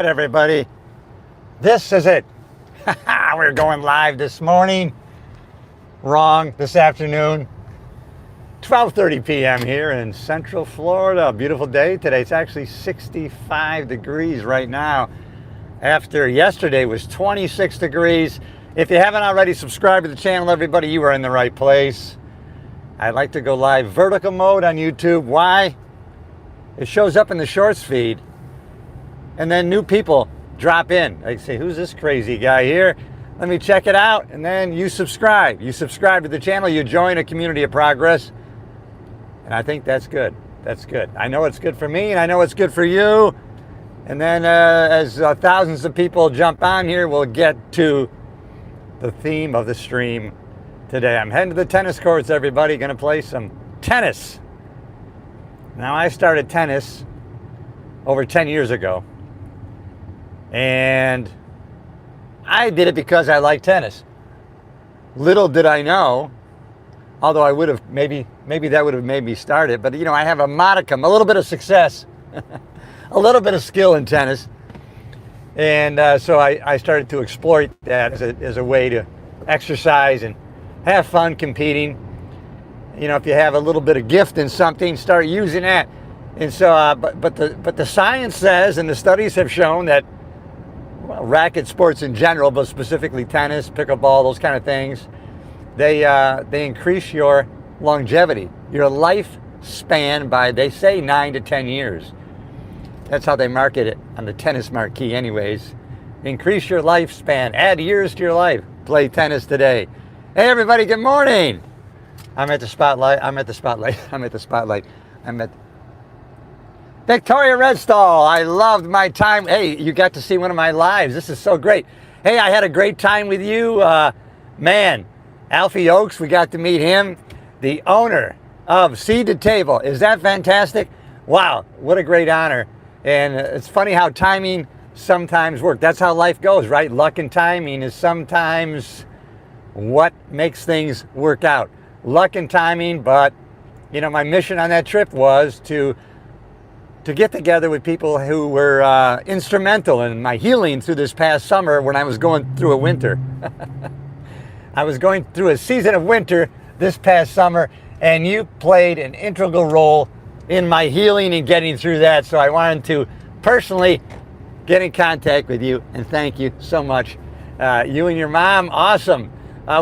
Everybody, this is it. We're going live this morning. Wrong, this afternoon. 12:30 p.m. here in Central Florida. Beautiful day today. It's actually 65 degrees right now. After yesterday was 26 degrees. If you haven't already subscribed to the channel, everybody, you are in the right place. I'd like to go live vertical mode on YouTube. Why? It shows up in the shorts feed. And then new people drop in. They say, who's this crazy guy here? Let me check it out. And then you subscribe. You subscribe to the channel. You join a community of progress. And I think that's good. That's good. I know it's good for me, and I know it's good for you. And then as thousands of people jump on here, we'll get to the theme of the stream today. I'm heading to the tennis courts, everybody. Going to play some tennis. Now, I started tennis over 10 years ago. And I did it because I like tennis. Little did I know, although I would have maybe that would have made me start it. But, you know, I have a modicum, a little bit of success, a little bit of skill in tennis. And so I started to exploit that as a way to exercise and have fun competing. You know, if you have a little bit of gift in something, start using that. And so, but the science says, and the studies have shown that, well, racket sports in general, but specifically tennis, pickleball, those kind of things, they increase your longevity, your lifespan by, they say, 9 to 10 years. That's how they market it on the tennis marquee anyways. Increase your lifespan, add years to your life. Play tennis today. Hey everybody, good morning. I'm at the spotlight. Victoria Redstall, I loved my time. Hey, you got to see one of my lives. This is so great. Hey, I had a great time with you. Man, Alfie Oakes, we got to meet him, the owner of Seed to Table. Is that fantastic? Wow, what a great honor. And it's funny how timing sometimes works. That's how life goes, right? Luck and timing is sometimes what makes things work out. Luck and timing, but, you know, my mission on that trip was to get together with people who were instrumental in my healing through this past summer when I was going through a winter. I was going through a season of winter this past summer, and you played an integral role in my healing and getting through that. So I wanted to personally get in contact with you and thank you so much. You and your mom, awesome.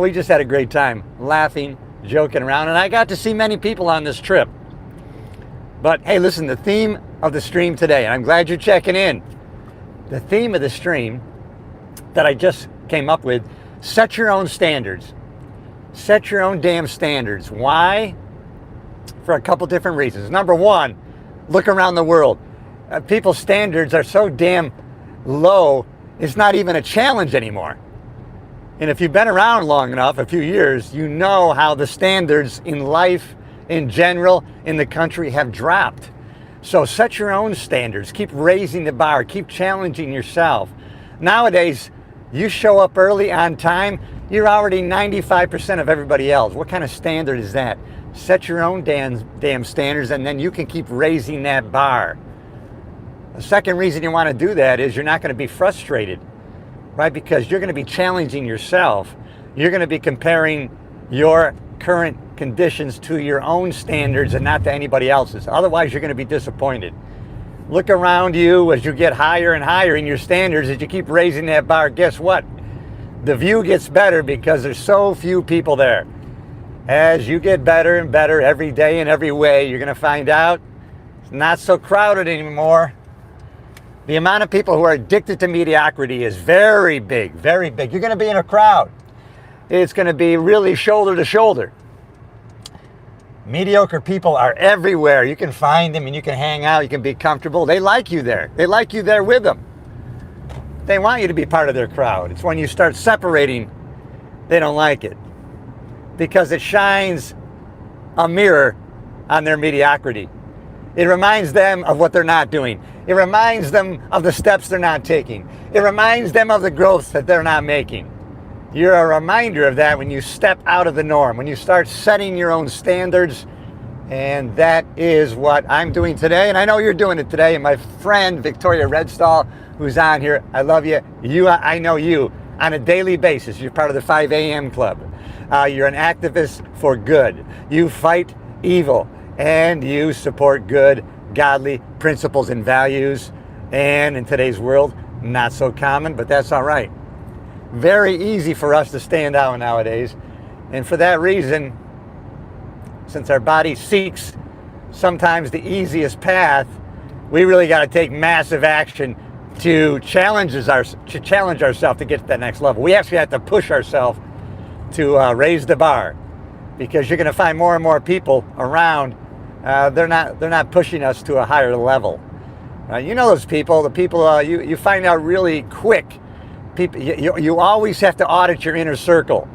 We just had a great time laughing, joking around, and I got to see many people on this trip. But hey, listen, the theme of the stream today, and I'm glad you're checking in. The theme of the stream that I just came up with, set your own standards. Set your own damn standards. Why? For a couple different reasons. Number one, look around the world. People's standards are so damn low, it's not even a challenge anymore. And if you've been around long enough, a few years, you know how the standards in life in general in the country have dropped. So set your own standards. Keep raising the bar. Keep challenging yourself. Nowadays, you show up early on time, you're already 95% of everybody else. What kind of standard is that? Set your own damn standards, and then you can keep raising that bar. The second reason you want to do that is you're not going to be frustrated, right? Because you're going to be challenging yourself. You're going to be comparing your current conditions to your own standards and not to anybody else's. Otherwise, you're going to be disappointed. Look around you as you get higher and higher in your standards. As you keep raising that bar, guess what? The view gets better because there's so few people there. As you get better and better every day in every way, you're going to find out it's not so crowded anymore. The amount of people who are addicted to mediocrity is very big, very big. You're going to be in a crowd. It's going to be really shoulder to shoulder. Mediocre people are everywhere. You can find them and you can hang out. You can be comfortable. They like you there. They like you there with them. They want you to be part of their crowd. It's when you start separating, they don't like it. Because it shines a mirror on their mediocrity. It reminds them of what they're not doing. It reminds them of the steps they're not taking. It reminds them of the growth that they're not making. You're a reminder of that when you step out of the norm, when you start setting your own standards. And that is what I'm doing today. And I know you're doing it today. And my friend, Victoria Redstall, who's on here, I love you. I know you on a daily basis. You're part of the 5 a.m. club. You're an activist for good. You fight evil and you support good, godly principles and values. And in today's world, not so common, but that's all right. Very easy for us to stand out nowadays. And for that reason, since our body seeks sometimes the easiest path, we really got to take massive action to challenge ourselves to get to that next level. We actually have to push ourselves to raise the bar, because you're going to find more and more people around. They're not pushing us to a higher level. You know those people. The people you find out really quick. People, you always have to audit your inner circle.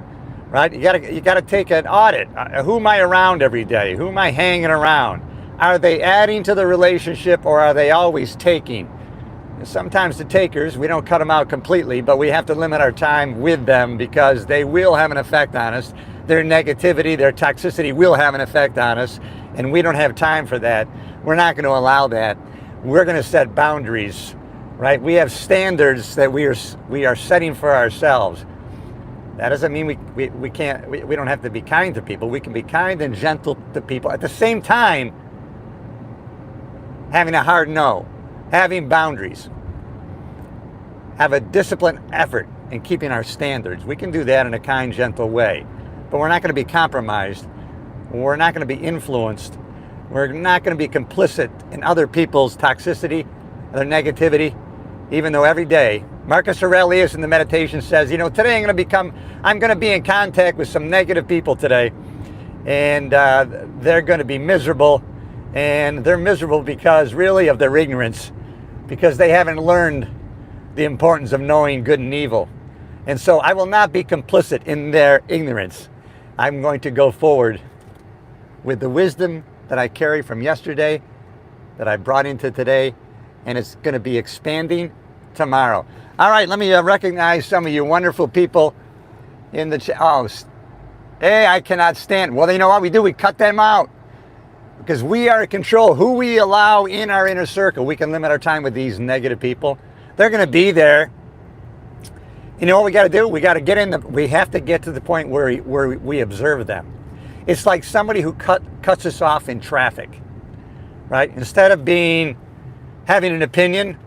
Right? You got to take an audit. Who am I around every day? Who am I hanging around? Are they adding to the relationship, or are they always taking? And sometimes the takers, we don't cut them out completely, but we have to limit our time with them, because they will have an effect on us. Their negativity, their toxicity will have an effect on us, and we don't have time for that. We're not going to allow that. We're going to set boundaries, right? We have standards that we are setting for ourselves. That doesn't mean we don't have to be kind to people. We can be kind and gentle to people. At the same time, having a hard no, having boundaries, have a disciplined effort in keeping our standards. We can do that in a kind, gentle way. But we're not going to be compromised. We're not going to be influenced. We're not going to be complicit in other people's toxicity, their negativity, even though every day, Marcus Aurelius in the meditation says, today I'm going to be in contact with some negative people today, and they're going to be miserable, and they're miserable because really of their ignorance, because they haven't learned the importance of knowing good and evil. And so I will not be complicit in their ignorance. I'm going to go forward with the wisdom that I carry from yesterday, that I brought into today, and it's going to be expanding tomorrow. All right, let me recognize some of you wonderful people in the chat. Oh, hey, I cannot stand. Well, you know what we do? We cut them out, because we are in control. Who we allow in our inner circle, we can limit our time with these negative people. They're going to be there. You know what we got to do? We got to we have to get to the point where we observe them. It's like somebody who cuts us off in traffic, right? Instead of having an opinion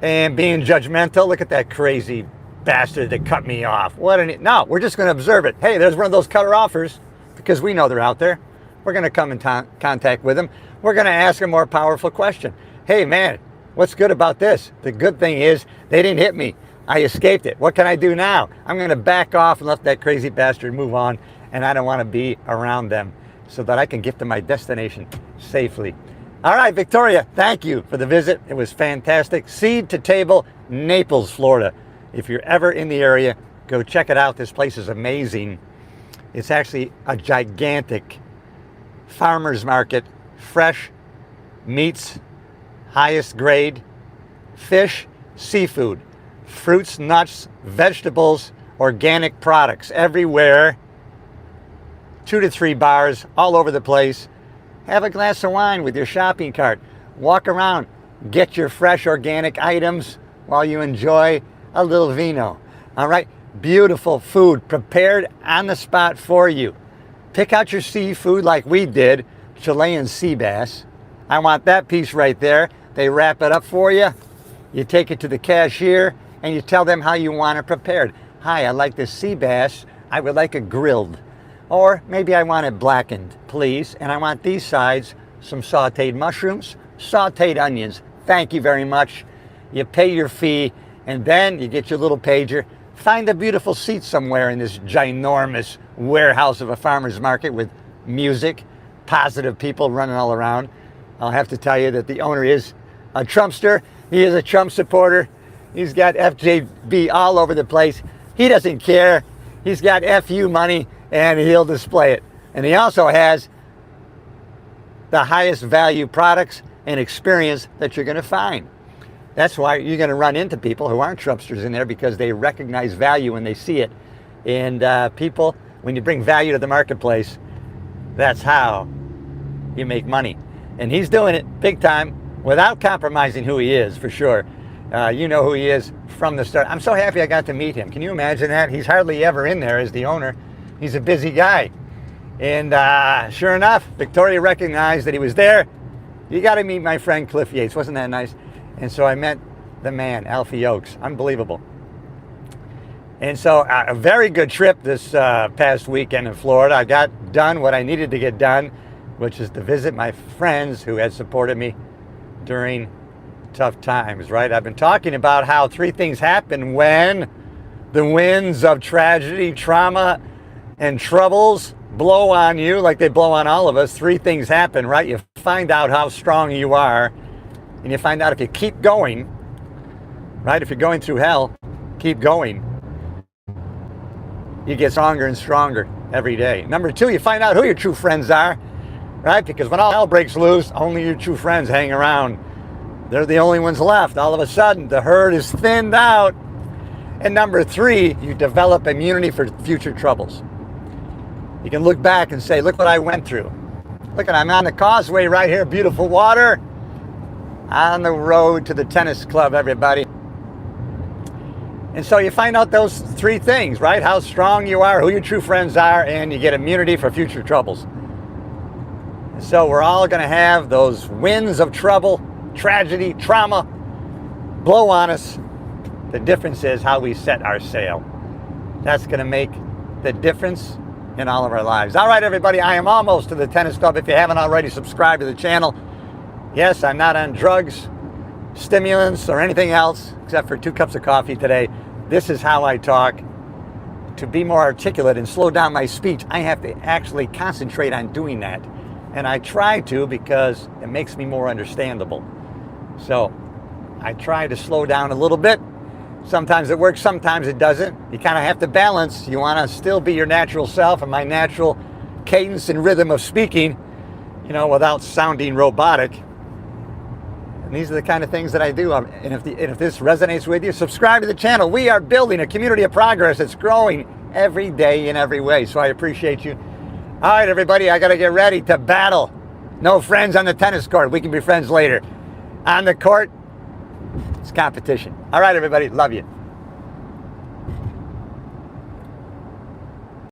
and being judgmental, look at that crazy bastard that cut me off. No, we're just going to observe it. Hey, there's one of those cutter offers, because we know they're out there. We're going to come in contact with them. We're going to ask a more powerful question. Hey, man, what's good about this? The good thing is they didn't hit me. I escaped it. What can I do now? I'm going to back off and let that crazy bastard move on, and I don't want to be around them, so that I can get to my destination safely. All right, Victoria, thank you for the visit. It was fantastic. Seed to Table, Naples, Florida. If you're ever in the area, go check it out. This place is amazing. It's actually a gigantic farmer's market. Fresh meats, highest grade, fish, seafood, fruits, nuts, vegetables, organic products everywhere. 2 to 3 bars all over the place. Have a glass of wine with your shopping cart. Walk around. Get your fresh organic items while you enjoy a little vino. All right? Beautiful food prepared on the spot for you. Pick out your seafood like we did. Chilean sea bass. I want that piece right there. They wrap it up for you. You take it to the cashier and you tell them how you want it prepared. Hi, I like this sea bass. I would like it grilled. Or maybe I want it blackened, please. And I want these sides, some sauteed mushrooms, sauteed onions. Thank you very much. You pay your fee, and then you get your little pager. Find a beautiful seat somewhere in this ginormous warehouse of a farmer's market with music, positive people running all around. I'll have to tell you that the owner is a Trumpster. He is a Trump supporter. He's got FJB all over the place. He doesn't care. He's got FU money, and he'll display it. And he also has the highest value products and experience that you're going to find. That's why you're going to run into people who aren't Trumpsters in there, because they recognize value when they see it. And people, when you bring value to the marketplace, that's how you make money. And he's doing it big time without compromising who he is, for sure. You know who he is from the start. I'm so happy I got to meet him. Can you imagine that? He's hardly ever in there as the owner. He's a busy guy. And sure enough, Victoria recognized that he was there. You got to meet my friend Cliff Yates. Wasn't that nice? And so I met the man, Alfie Oakes. Unbelievable. And so a very good trip this past weekend in Florida. I got done what I needed to get done, which is to visit my friends who had supported me during tough times, right? I've been talking about how 3 things happen when the winds of tragedy, trauma, and troubles blow on you like they blow on all of us. 3 things happen, right? You find out how strong you are, and you find out if you keep going, right? If you're going through hell, keep going. You get stronger and stronger every day. Number 2, you find out who your true friends are, right? Because when all hell breaks loose, only your true friends hang around. They're the only ones left. All of a sudden, the herd is thinned out. And number 3, you develop immunity for future troubles. You can look back and say, look what I went through. Look, I'm on the causeway right here, beautiful water. On the road to the tennis club, everybody. And so you find out those 3 things, right? How strong you are, who your true friends are, and you get immunity for future troubles. And so we're all going to have those winds of trouble, tragedy, trauma, blow on us. The difference is how we set our sail. That's going to make the difference in all of our lives. All right, everybody, I am almost to the tennis club. If you haven't already, subscribe to the channel. Yes, I'm not on drugs, stimulants, or anything else, except for 2 cups of coffee today. This is how I talk. To be more articulate and slow down my speech, I have to actually concentrate on doing that. And I try to because it makes me more understandable. So I try to slow down a little bit. Sometimes it works, sometimes it doesn't. You kind of have to balance. You want to still be your natural self and my natural cadence and rhythm of speaking, you know, without sounding robotic. And these are the kind of things that I do. And if this resonates with you, subscribe to the channel. We are building a community of progress. It's growing every day in every way. So I appreciate you. All right, everybody, I got to get ready to battle. No friends on the tennis court. We can be friends later. On the court, it's competition. All right, everybody, love you.